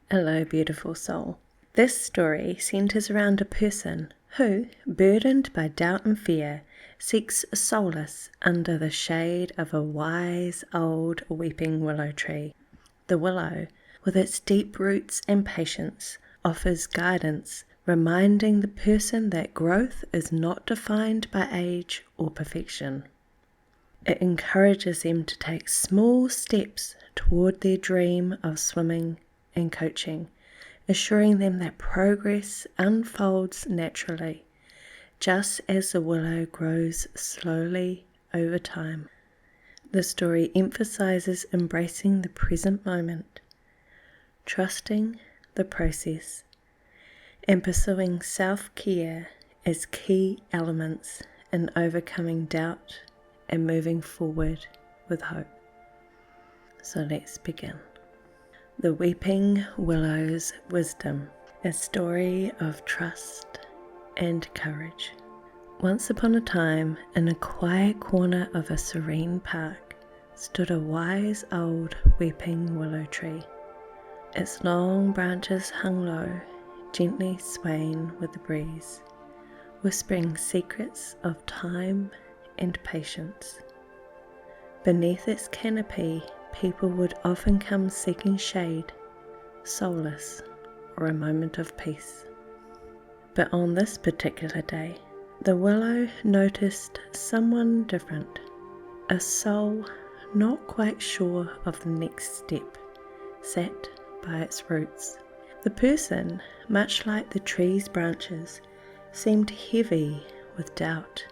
Hello, beautiful soul. This story centers around a person who, burdened by doubt and fear, seeks solace under the shade of a wise old weeping willow tree. The willow, with its deep roots and patience, offers guidance, reminding the person that growth is not defined by age or perfection. It encourages them to take small steps toward their dream of swimming and coaching, assuring them that progress unfolds naturally, just as the willow grows slowly over time. The story emphasizes embracing the present moment, trusting the process, and pursuing self-care as key elements in overcoming doubt and moving forward with hope. So let's begin. The Weeping Willow's Wisdom, a story of trust and courage. Once upon a time, in a quiet corner of a serene park, stood a wise old weeping willow tree. Its long branches hung low, gently swaying with the breeze, whispering secrets of time and patience. Beneath its canopy, people would often come seeking shade, solace, or a moment of peace. But on this particular day, the willow noticed someone different, a soul not quite sure of the next step, sat by its roots. The person, much like the tree's branches, seemed heavy with doubt,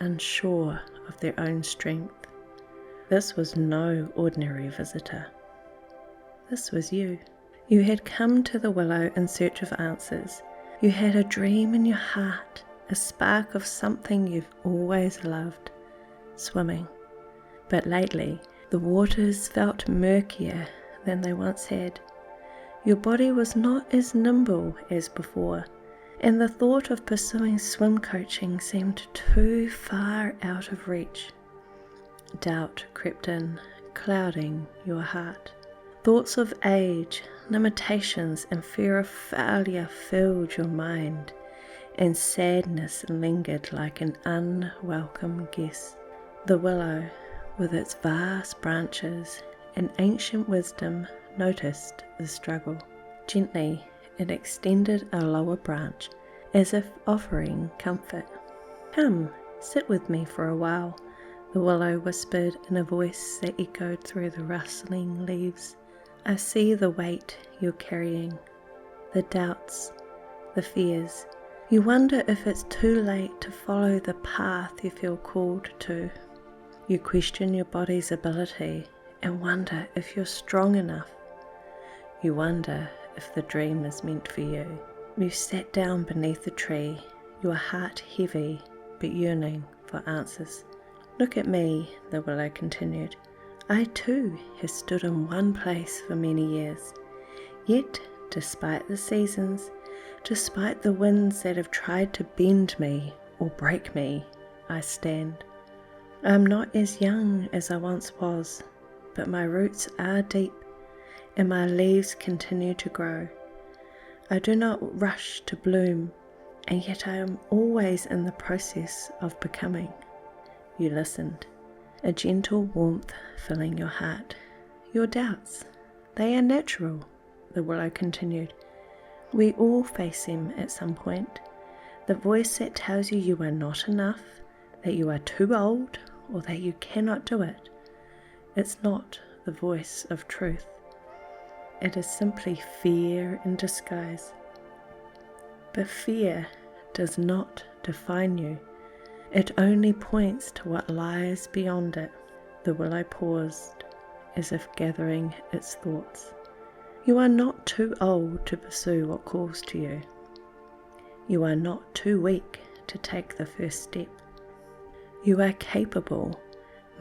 unsure of their own strength. This was no ordinary visitor. This was you. You had come to the willow in search of answers. You had a dream in your heart, a spark of something you've always loved, swimming. But lately, the waters felt murkier than they once had. Your body was not as nimble as before, and the thought of pursuing swim coaching seemed too far out of reach. Doubt crept in, clouding your heart. Thoughts of age, limitations, and fear of failure filled your mind, and sadness lingered like an unwelcome guest. The willow, with its vast branches and ancient wisdom, noticed the struggle. Gently, it extended a lower branch, as if offering comfort. "Come, sit with me for a while," the willow whispered in a voice that echoed through the rustling leaves. "I see the weight you're carrying, the doubts, the fears. You wonder if it's too late to follow the path you feel called to. You question your body's ability and wonder if you're strong enough. You wonder if the dream is meant for you." You sat down beneath the tree, your heart heavy but yearning for answers. "Look at me," the willow continued. "I too have stood in one place for many years. Yet, despite the seasons, despite the winds that have tried to bend me or break me, I stand. I am not as young as I once was, but my roots are deep, and my leaves continue to grow. I do not rush to bloom, and yet I am always in the process of becoming." You listened, a gentle warmth filling your heart. "Your doubts, they are natural," the willow continued. "We all face them at some point. The voice that tells you you are not enough, that you are too old, or that you cannot do it. It's not the voice of truth. It is simply fear in disguise. But fear does not define you. It only points to what lies beyond it." The willow paused, as if gathering its thoughts. "You are not too old to pursue what calls to you. You are not too weak to take the first step. You are capable,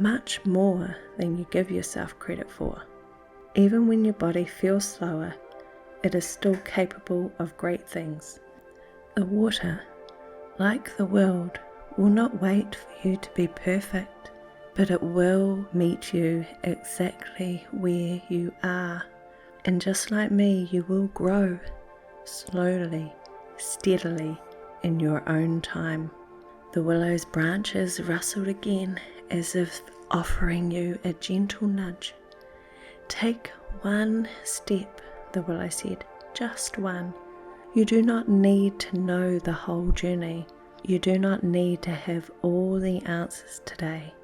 much more than you give yourself credit for. Even when your body feels slower, it is still capable of great things. The water, like the world, will not wait for you to be perfect, but it will meet you exactly where you are. And just like me, you will grow slowly, steadily, in your own time. The willow's branches rustled again, as if offering you a gentle nudge. Take one step, the willow said, just one. You do not need to know the whole journey. You do not need to have all the answers today.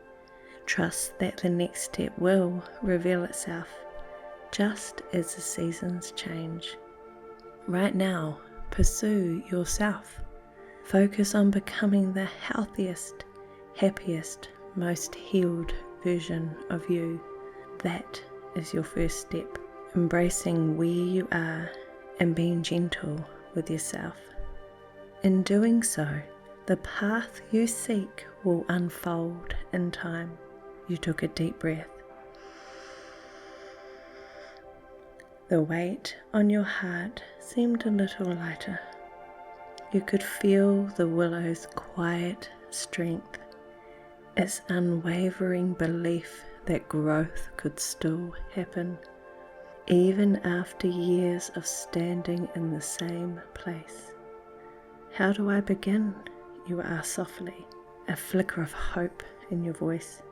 Trust that the next step will reveal itself, just as the seasons change. Right now, pursue yourself. Focus on becoming the healthiest, happiest, most healed version of you. That is your first step. Embracing where you are and being gentle with yourself. In doing so, the path you seek will unfold in time. You took a deep breath. The weight on your heart seemed a little lighter. You could feel the willow's quiet strength, its unwavering belief that growth could still happen, even after years of standing in the same place. How do I begin? You asked softly, a flicker of hope in your voice.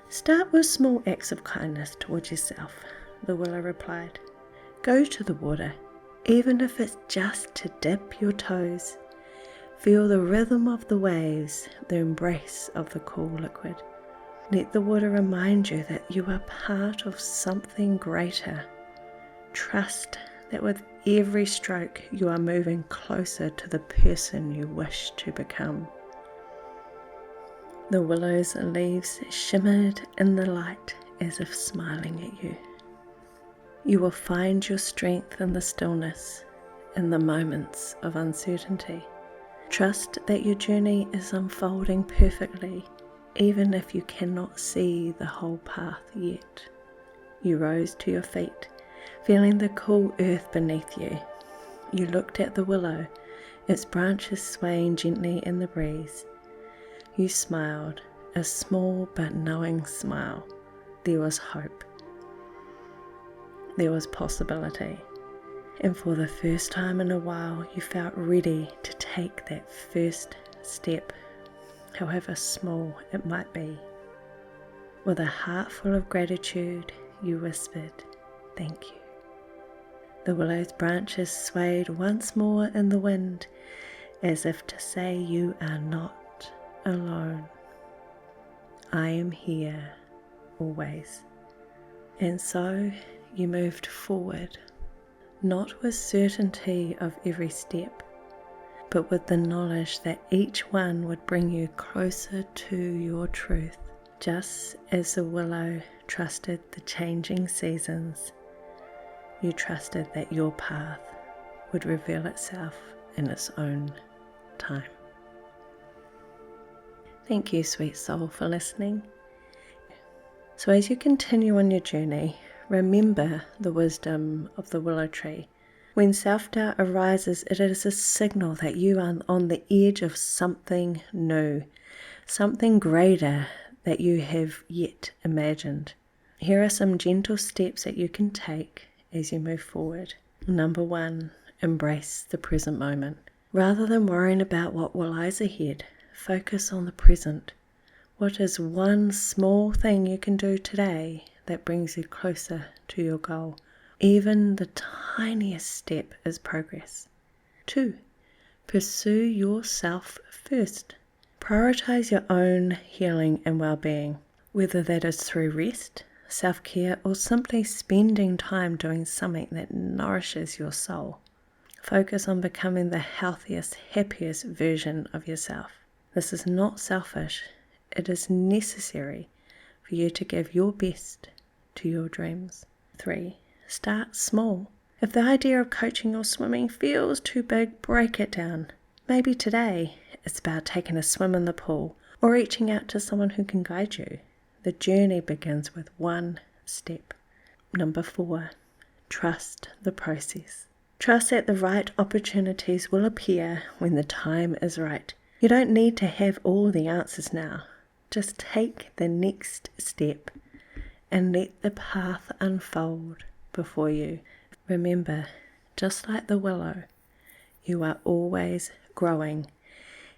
Start with small acts of kindness towards yourself, the willow replied. Go to the water, even if it's just to dip your toes. Feel the rhythm of the waves, the embrace of the cool liquid. Let the water remind you that you are part of something greater. Trust that with every stroke you are moving closer to the person you wish to become. The willow's leaves shimmered in the light as if smiling at you. You will find your strength in the stillness, in the moments of uncertainty. Trust that your journey is unfolding perfectly, even if you cannot see the whole path yet. You rose to your feet, feeling the cool earth beneath you. You looked at the willow, its branches swaying gently in the breeze. You smiled, a small but knowing smile. There was hope. There was possibility. And for the first time in a while, you felt ready to take that first step, however small it might be. With a heart full of gratitude, you whispered, "Thank you." The willow's branches swayed once more in the wind, as if to say you are not alone. I am here, always. And so you moved forward, not with certainty of every step, but with the knowledge that each one would bring you closer to your truth, just as the willow trusted the changing seasons. You trusted that your path would reveal itself in its own time. Thank you, sweet soul, for listening. So as you continue on your journey, remember the wisdom of the willow tree. When self-doubt arises, it is a signal that you are on the edge of something new, something greater that you have yet imagined. Here are some gentle steps that you can take as you move forward. Number 1, embrace the present moment. Rather than worrying about what lies ahead, focus on the present. What is one small thing you can do today that brings you closer to your goal? Even the tiniest step is progress. 2, pursue yourself first. Prioritize your own healing and well-being, whether that is through rest, self-care, or simply spending time doing something that nourishes your soul. Focus on becoming the healthiest, happiest version of yourself. This is not selfish. It is necessary for you to give your best to your dreams. 3, start small. If the idea of coaching or swimming feels too big, break it down. Maybe today it's about taking a swim in the pool or reaching out to someone who can guide you. The journey begins with one step. Number 4, trust the process. Trust that the right opportunities will appear when the time is right. You don't need to have all the answers now. Just take the next step and let the path unfold. before you. Remember, just like the willow, you are always growing,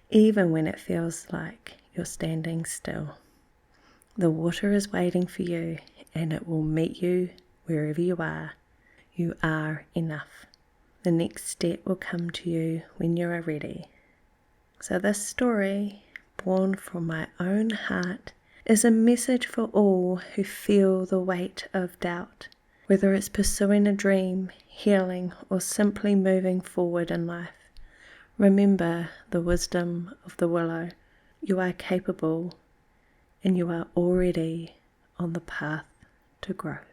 even when it feels like you're standing still. The water is waiting for you, and it will meet you wherever you are. You are enough. The next step will come to you when you are ready. So this story, born from my own heart, is a message for all who feel the weight of doubt, whether it's pursuing a dream, healing, or simply moving forward in life. Remember the wisdom of the willow. You are capable, and you are already on the path to growth.